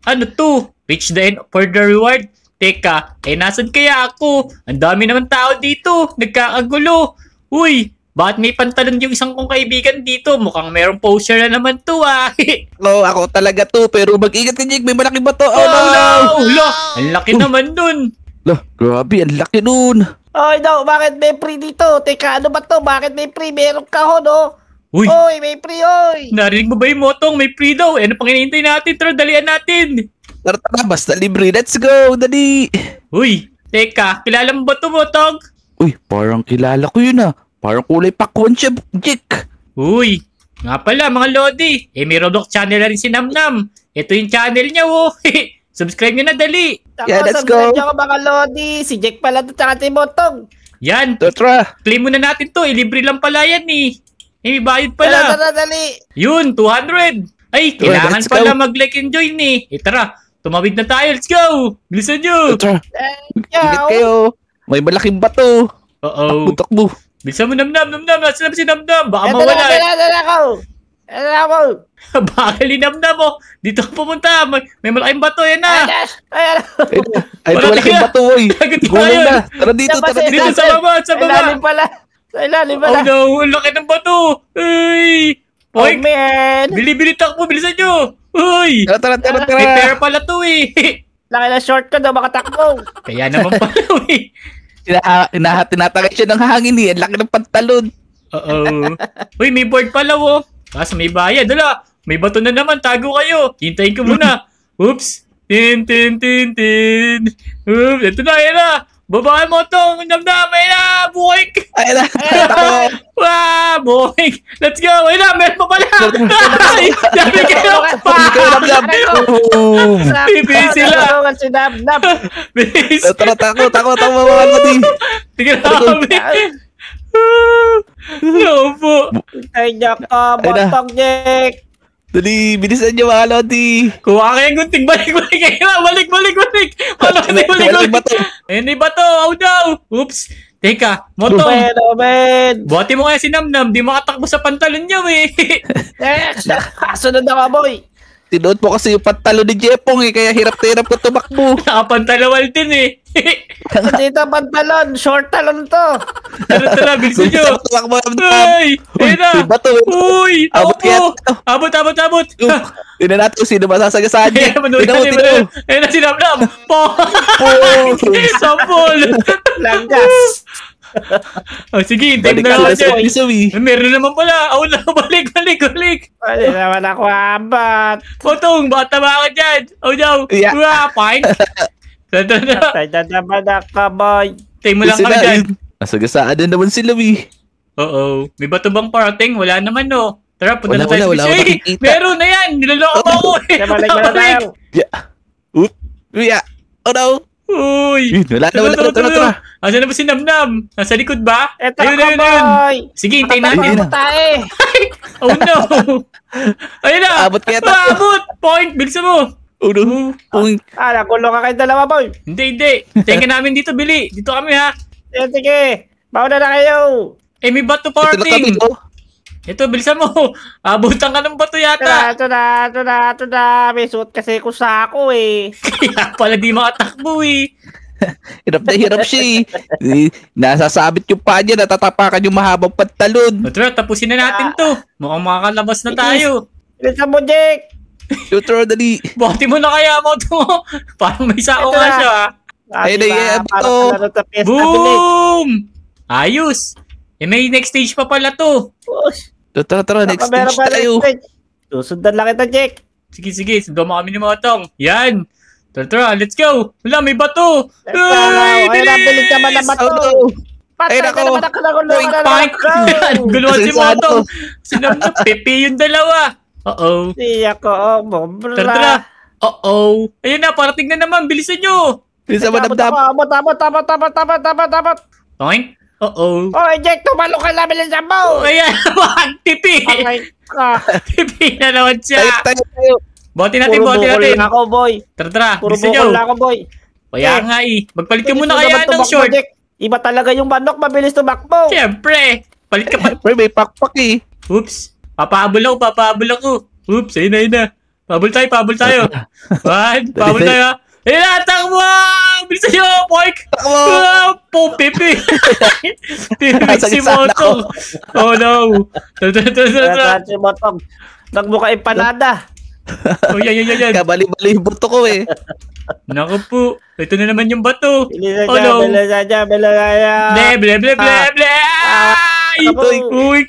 Ano to? Reach the end for the reward? Teka, nasan kaya ako? Ang dami naman tao dito. Nagkakagulo. Uy, bakit may pantalon yung isang kong kaibigan dito? Mukhang merong poster na naman to Ako talaga to, pero mag-ingat ka, Jake. May malaki ba to? Oh no! Ula, ang laki naman dun. Grabe, ang laki nun. Oy, no, bakit may free dito? Teka, ano ba to? Bakit may free? Meron kahon, oh. Uy, Oy, may free, oy. narinig mo ba yung motong? May free daw. Ano pang hinihintay natin? Tara, dalian natin. Tara, basta libre. Let's go, dali. Uy, teka, kilala mo ba ito, motong? Uy, parang kilala ko yun Parang kulay pakwan siya, Jake. Uy, nga pala mga Lodi. May Roblox channel na rin si Namnam. Ito yung channel niya, Subscribe nyo na, dali. Yeah, let's go. Ako mga Lodi. Si Jake pala ito, tsaka si Motong. Yan, Tara. claim muna natin to. Libre lang pala yan, may bayad pala. Tara, dali. Yun, 200. Ay, kailangan let's pala go. mag-like and join tara, tumawid na tayo. Let's go. Bilisan nyo. Tara. Ingat kayo. May malaking bato. Takbo. Bilisan mo, Namnam. Nasaan na ba si Namnam? Baka Tara, mawala. Tara ako. Baka linamnam mo. Dito ka pumunta. May malaking bato. Yan na. Ay, Wala malaking tayo. bato, oy. Agad Gulong tayo. na. Tara dito, Dito sa baba. Sa ilalim pala. Oh no, ang laki ng bato. Uy. Oh, Oy, man. bili-bili takbo. Bilisan nyo. Uy. Tara. May pera pala to Laki na shortcut daw, makatakbo. Kaya naman pala Tinatagay siya ng hangin Ang laki ng pantalon. Uy, may board pala Kaso may bayad. Dala, may bato na naman. Tago kayo. Hintayin ko muna. Oops. Tin. Oops. Ito na, yan na. Babaan mo tong Namnam. Ayun na. Buhik. Ay na. Wow, buhik. Let's go. Ayun na. Meron pa pala. Ay, sabi kayo. Pipi sila. Si Namnam. Bilis. Tara, tako, mga lodi. Grabe. No po. Ay, Jaka, Motong, Jake. Dali, bilisan niyo mga lodi. Kuha kayong gunting. Balik. Balik. Ayun na yung bato. Oh no. Oops. Teka, Motong. Ben. Buhati mo kaya si Namnam. Di makatakbo sa pantalon niya Kasunod ako, boy. Tinuot mo kasi yung pantalon ni Jepong kaya hirap ko tumakbo. Nakapantalawal din Dito pantalon, short talon to. Tara, bilisan nyo. Tumakbo. Ay, ayun na. Bato. Uy, Abot kaya. abot. Tingnan natin kung sino masasagasaan niya. Ayun na si Namnam. Sampol. Langgas. Sige, hintayin Balik mo na ka sa ako Isawi. dyan. Meron naman pala. Oh, no, balik. Pwede naman ako abat. Potong, bata ba ako dyan? Oh, no. Yeah. Fine. Tara. Tayo naman ako, boy. Hintayin mo lang kami dyan. Masagasaan na naman sila, Oo. May bato bang parating? Wala naman, no. Tara, punta na Wala, tayo. wala akong nakikita. Meron na yan. Niloloko pa ako Balik na tayo. Oh no. Uy. Wala na. Tara. Asan na ba si Namnam? Nasa likod ba? Eto Ayun. ako, boy. Sige, hintayin natin. Ayun na. Tayo. Oh no. Ayun na. Abot kaya tayo. Abot. Point. Bilisan mo. Oh no. Nakulong ka kayo dalawa, boy. Hindi. Hintayin ka namin dito, Bili. Dito kami, ha. Sige. Mauna na kayo. May bato Ito na kami, parting. Ito, bilisan mo. Abutan ka ng bato yata. Ito na. May suot kasi ko sa ako, Kaya pala di makatakbo, Hirap siya Nasasabit yung paa niya, natatapakan yung mahabang pantalon. Tara, tapusin na natin to. Mukhang makakalabas na tayo. Bilisan mo, Jake. Tara, dali. Buhati mo na kaya mo to. Parang may sako nga siya. Ayun na, bato. Boom! Ayos. May next stage pa pala to. Tara, next stage tayo. Susundan lang kita, Jake. Sige. Sundo mo kami ni Motong. Yan. Tara, let's go. Wala, may bato. Ay, bilis naman na bato. Patay ka naman ako. Guluhan si Motong. Sinamnap, Pepe yung dalawa. Uh-oh. Di ako, bombra. Tara. Uh-oh. Ayun na, parating na naman. Bilisan nyo. Bilisan mo, damdam. Abot. Toink. Uh-oh. Oh, Jake, tumalo ka na, bilisan mo. Ayan, wag. Tipi. Tipi na naman siya. Tayo. Bote natin. Puro bukol lang ako, boy. Tara. Puro Bilisan bukol nyo. lang ako, boy. Kaya nga Magpalit ka muna kaya ng short. Iba talaga yung manok, mabilis tumakbo. Siyempre. Palit ka pa. May pakpak Oops. Papahabol ako. Oops, ayun na. Pabol tayo. One, pabol tayo. Ayan, takbo! Bilisan nyo, Poik! Takbo! Pepe! Si Motong! Oh no! Tara. Si Motong. Nagmukha empanada. Oh, yan. Kabali-bali yung buto ko eh. Naku po. Ito na naman yung bato. Bilisan Oh no! niya. Ble! Ay! Uy!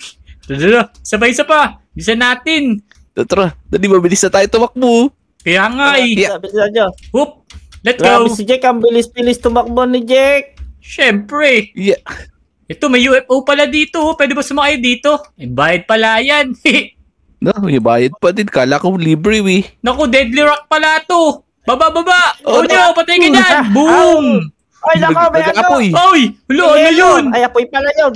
Tara. Isa pa. Bilisan natin. Tara, dali mabilis na tayo tumakbo. Kaya nga eh. Bilisan nyo. Whoop! Let's Grabe go! si Jake, ang bilis-bilis tumakbo ni Jake. Siyempre. Yeah. Ito, may UFO pala dito. Pwede ba sumakay dito? Eh, bayad pala yan. No, may bayad pa din. Kala ko libre eh. Naku, deadly rock pala to. Baba! Oh, Oh, no, patay ka dyan! Boom! Ay, nako, may ano. Nag-apoy. Oy! Hulo, ano yun? Ay, apoy pala yun.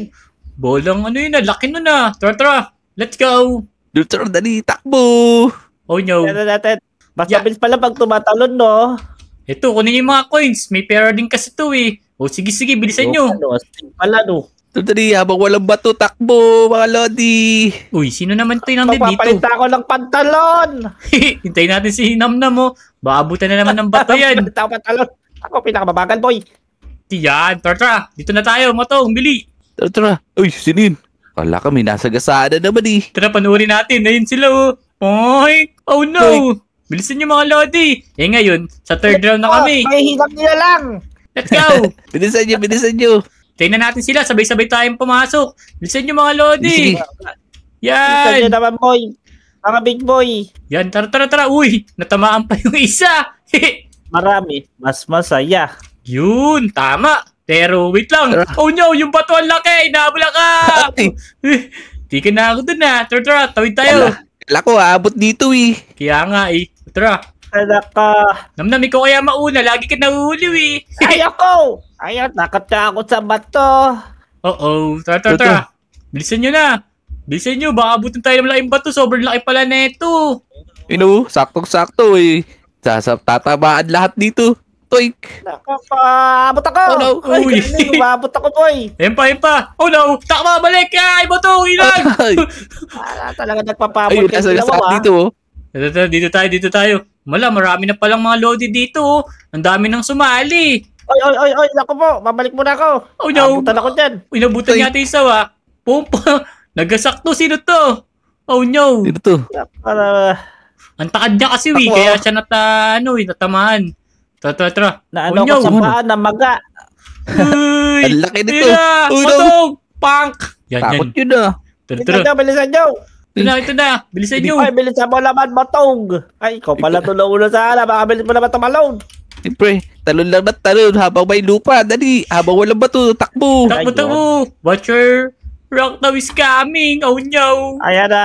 Bolang ano yun na, laki nun na. Tara. Let's go! Tara, dali, takbo. Oh no. Ano natin? Mas Yeah. mabilis pala pag tumatalon, no? Ito, kunin yung mga coins. May pera din kasi to eh. Oh, sige, bilisan nyo. Ano, astig pala, no? Dali, habang walang bato, takbo, mga lodi. Uy, sino naman to yung nandito dito? Magpapalita ako ng pantalon. Hintayin natin si Namnam mo. Baabutan na naman ng bato yan. Magpapalita ako pantalon. Ako, pinakababagal, boy. Yan, tara. Dito na tayo, Motong, bili. Tara. Uy, sinin. Kala kami nasa gasaan na naman eh. Tara, panuorin natin. Ayun sila oh. Oy! Oh no! Bilisan nyo mga lodi. Eh ngayon, sa third round na kami. May hinap nila lang. Let's go! Bilisan nyo. Tingnan natin sila. Sabay-sabay tayong pumasok. Bilisan nyo mga lodi. Sige. Isa Yan! naman, boy. Mga big boy. Yan, tara. Uy, natamaan pa yung isa. Marami. Mas masaya. Yun, tama. Pero wait lang. Tara. Oh no, yung bato ang laki. Nahabla ka. Ay, Di ka na ako dun ah. Tara, tawid tayo. kala ko aabot dito eh. Kaya nga eh. Tara. Anak ka. Namnam, ikaw kaya mauna. Lagi ka nahuhuli eh. Ayoko. Ayun, nakatakot sa bato. Oo. Tara. Bilisan nyo na. Bilisan nyo. Baka abutin tayo ng malaking bato. Sobrang laki pala neto. You know, saktong-sakto eh. Tatabaan lahat dito. Toik. Nakakaabot ako. Oh, no. Ay, Uy. galing, umabot ako, boy. Ayan pa. Oh no. Takma, balik. Ay, bato. Ilan. Ay, Talaga nagpapabot ayun, kayo nasa dalawa, gasaan ah. dito oh. Dito tayo. Marami na palang mga lodi dito. Oh. Ang dami nang sumali. Oy, naku po. Babalik muna ako. Oh no. Abutan ako dyan. Inabutan Ay. yata yung sawa. Pumpa. Nagasakto. Sino to? Oh no. Dito to. Para Ang takad niya kasi Ako, kaya siya natamaan. Tara. naano Oh, ko sa no. paa na maga. Uy. Ang laki nito. Tira. Uy, no. Matong. Punk. Yan. Takot yun ah. Tara. Bilisan nyo. Ito na. Bilisan nyo. Ay, bilisan mo naman, matong. Ay, ikaw pala tulo-ulo sa ala. Baka bilis mo naman tumalon. Siyempre, talon lang na talon habang may lupa. Dali, habang walang bato, takbo. Takbo. Watch your rock now is coming. Oh no. Ayan na.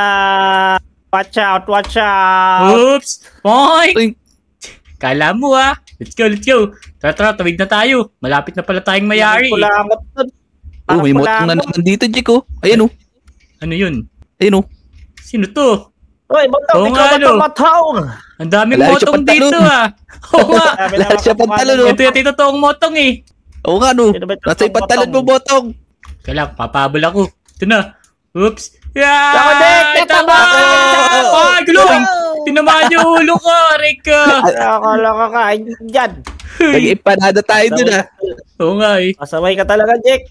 Watch out. Oops. Point. Uy, Kala mo ah. Let's go. Tara, tawid na tayo. Malapit na pala tayong mayari. Kulangot dun. oh, may motong na naman dito, Chico. Ayan oh. Ano yun? Ayun oh. Sino to? Uy, matong. Oo Ikaw nga, matong, no. matong. Ang daming Wala siya motong pantalon. dito ah. Oo nga. Lahat siya pantalon, oh. Ito yung totoong motong eh. Oo nga no. Sino ba ito? Nasa ipantalon mo, Botong. botong. Kala, papabol ako. Ito na. Oops. Ako, Dick! Ay, tama! Tama! Ay, gulo! Tinamaan yung ulo ko, Rika. Akala ka kain dyan. Nag-ipanada tayo dun ah. Oo nga eh. Kasabay ka talaga, Jake.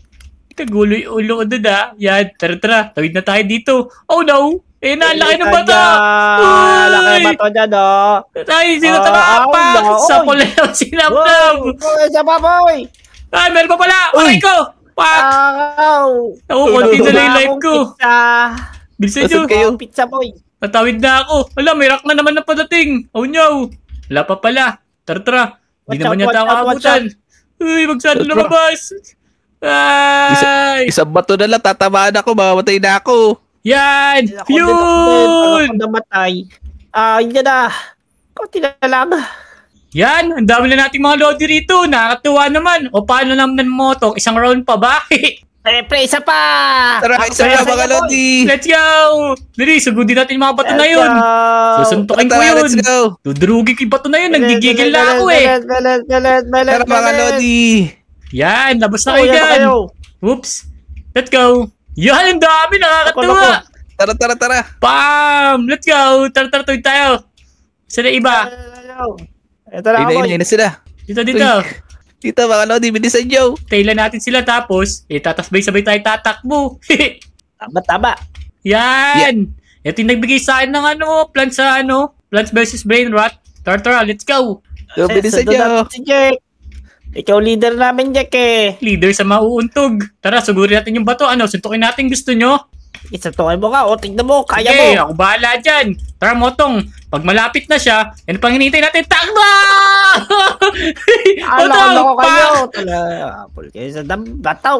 Kagulo yung ulo ko dun ah. Yan, tara. Tawid na tayo dito. Oh no! Eh na, ang laki ng bata! Laki ng bato dyan, oh. Ay, sino Ah, tumapa? no. Sa pula yung sinamnam! Uy, isa pa, boy. Ay, meron pa pala! Aray ko! Pak! Ako, konti na lang yung life ko. Pizza. Bilisan nyo. Nasaan kayo? Pizza, boy. Natawid na ako. Wala, may rock na naman na padating. Oh no! Wala pa pala. Tara. Hindi Watch naman out, yata ako watch abutan. Uy, magsano Tara. lumabas. Ay! Isang bato na lang, tatamaan ako, mamamatay na ako. Yan! Ako din, Yun! ako namatay. Yun na. Kunti na lang. Yan! Ang dami na nating mga lodi rito. Nakakatuwa naman. O paano naman mo to? Isang round pa ba? Siyempre, isa pa. Tara, isa na mga lodi. Let's go! Dali, sugudin natin yung mga bato na yun. Susuntukin ko Tara, yun. let's go. Dudurugin ko yung bato na yun. Nanggigigil na ako eh. Tara mga lodi. Yan, labas na kayo dyan. Oops. Let's go. Yan, ang dami. Nakakatuwa. Tara. Bam! Let's go. Tara, tuwid tayo. Saan na iba? Ito na ako. Ayun na sila. Dito, dito. Uy. Dito mga Lodi, bilisan nyo. Tailan natin sila tapos, tatasbay-sabay tayo tatakbo. Tama. Yan! Ito yung nagbigay sa akin ng Plants vs. Brain Rot. Tara, let's go! So, bilisan nyo. Si Jack. Ikaw leader namin, Jack eh. Leader sa mauuntog. Tara, sugurin natin yung bato. Suntukin natin, gusto nyo? Isatukin mo ka, o tignan mo, kaya Okay, mo. ako bahala dyan. Tara, Motong. Pag malapit na siya, yan pang hinihintay natin. Takbo! Loko kayo. Apple kayo sa bataw.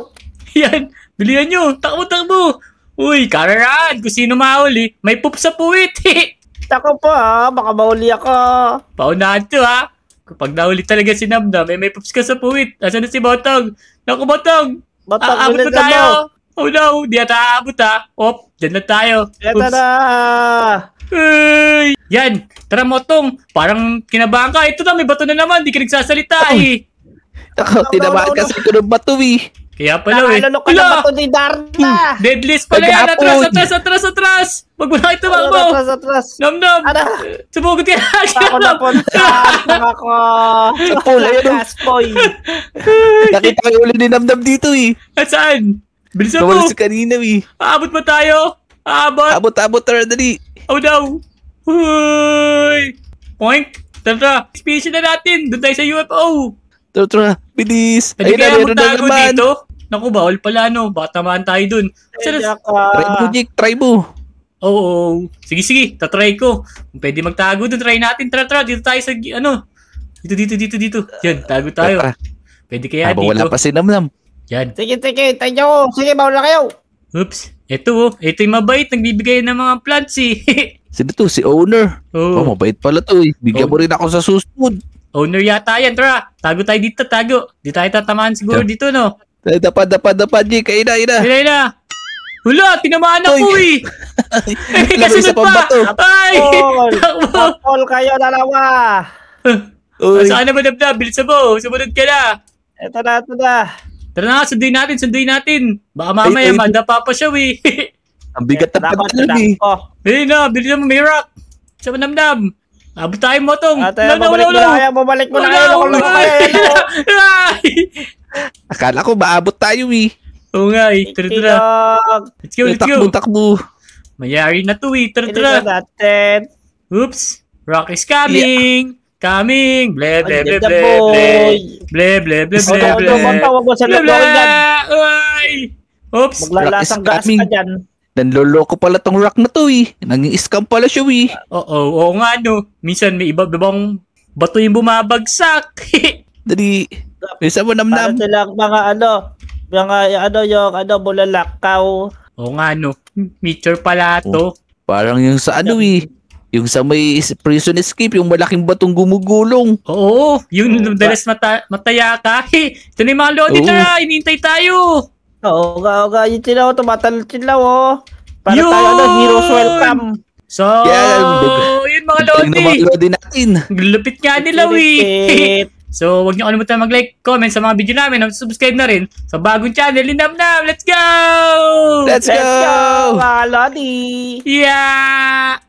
Yan, bilihan nyo. Takbo. Uy, kararan. Kung sino mahuli, may poop sa puwit. Tako po baka mahuli ako. Paunahan to ha. Kapag nahuli talaga si Namnam, may poops ka sa puwit. Asan na si Botong? Naku, Botong! Botong, Aabot na bilis tayo! mo. Oh no, di ata aabot ha. Dyan na tayo. Eto Oops. na. Uy! Yan! Tara, Motong! Parang kinabahan ka. Ito na, may bato na naman. Di ka nagsasalita eh. Ako, tinamaan kasi ko ng bato eh. Kaya pala eh. Nakalunok ka na ba ito ni Darna? Deadlist pala yan. Nag-aapon. Atras! Wag mo na kayo tumakbo. Atras. Namnam! Ano? Sumugod ka na. Ako na punta. Ako. Apple, ayun o. Gaspoy. Nakita ko yung uli ni Namnam dito eh. At saan? Bilisan mo. Nawalis kanina eh. Aabot ba tayo? Aabot? Abot, tara, dali. Oh no! Uy! Poink! Tara! Expedition na natin! Doon tayo sa UFO! Tara, bilis. Hindi Ayun na, kaya meron na magtago naman. dito? Naku, bawal pala no. Baka tamaan tayo dun. Try mo, Jake, try mo. Oo. Sige. Tatry ko. Kung pwede magtago dun, try natin. Tara. Dito tayo sa, Dito. Yan, tago tayo. Tara. Pwede kaya Habang dito. wala pa si Namnam. Yan. Sige, tayo ko. Sige, bawal na kayo. Oops. Ito yung mabait. Nagbibigay ng mga plants eh. Sino to? Si owner. Oh, Oo. mabait pala to eh. Bigyan mo rin ako sa susunod. Owner yata yan. Tara. Tago tayo dito. Di tayo tatamaan siguro Yeah. dito, no? Dapat, Jake. Ayun na. Hilay na. Hula, tinamaan ako Uy. eh. Lamay sa Kasunod pa. pambato. Ay! Apol. Takbo. Apol kayo, dalawa. Uy. Saan na ba Dabdab? Bilisan mo. Sumunod ka na. Ito na. Tara na, sunduin natin. Baka mamaya, Ay. madapa pa siya eh. Ang bigat ng pagkalun eh. Ayun na, bilisan mo, may rock. Sa manamnam. Abot tayo, Motong. Ate, bumalik mo na kayo. Ay! Akala ko maabot tayo eh. Oo nga eh. Tara. Let's go. Takbo. Mayari na to eh. Ito Tara. natin. Oops. Rock is coming. Coming. Ble. Ang ganda, boy. Ble. Huwag mo sa loob yan. Ay! Oops. Maglalasang gas coming. ka dyan. Nanloloko pala tong rock na to eh. Nanging-scam pala siya eh. Oo nga no. Minsan may ibang bato yung bumabagsak. Dali. Bisa mo Para Namnam. silang mga bulalakaw. Oo nga no. Meteor pala to. Parang yung sa ano eh. Yung sa may prison escape, yung malaking batong gumugulong. Oo. Yung dalas mataya ka. Ito na yung mga lodi Oo. na. Inintay tayo. Oo, yung tilaw, tumatalot tilaw, Para Yun! tayo heroes welcome. So, Yan. yun mga Galing na lodi. mga lodi natin. Lupit nga nila eh. Tirit. So, huwag niyo kalimutan mag-like, comment sa mga video namin, at subscribe na rin sa bagong channel ni Namnam. Let's go! Let's go! Mga lodi. Yeah!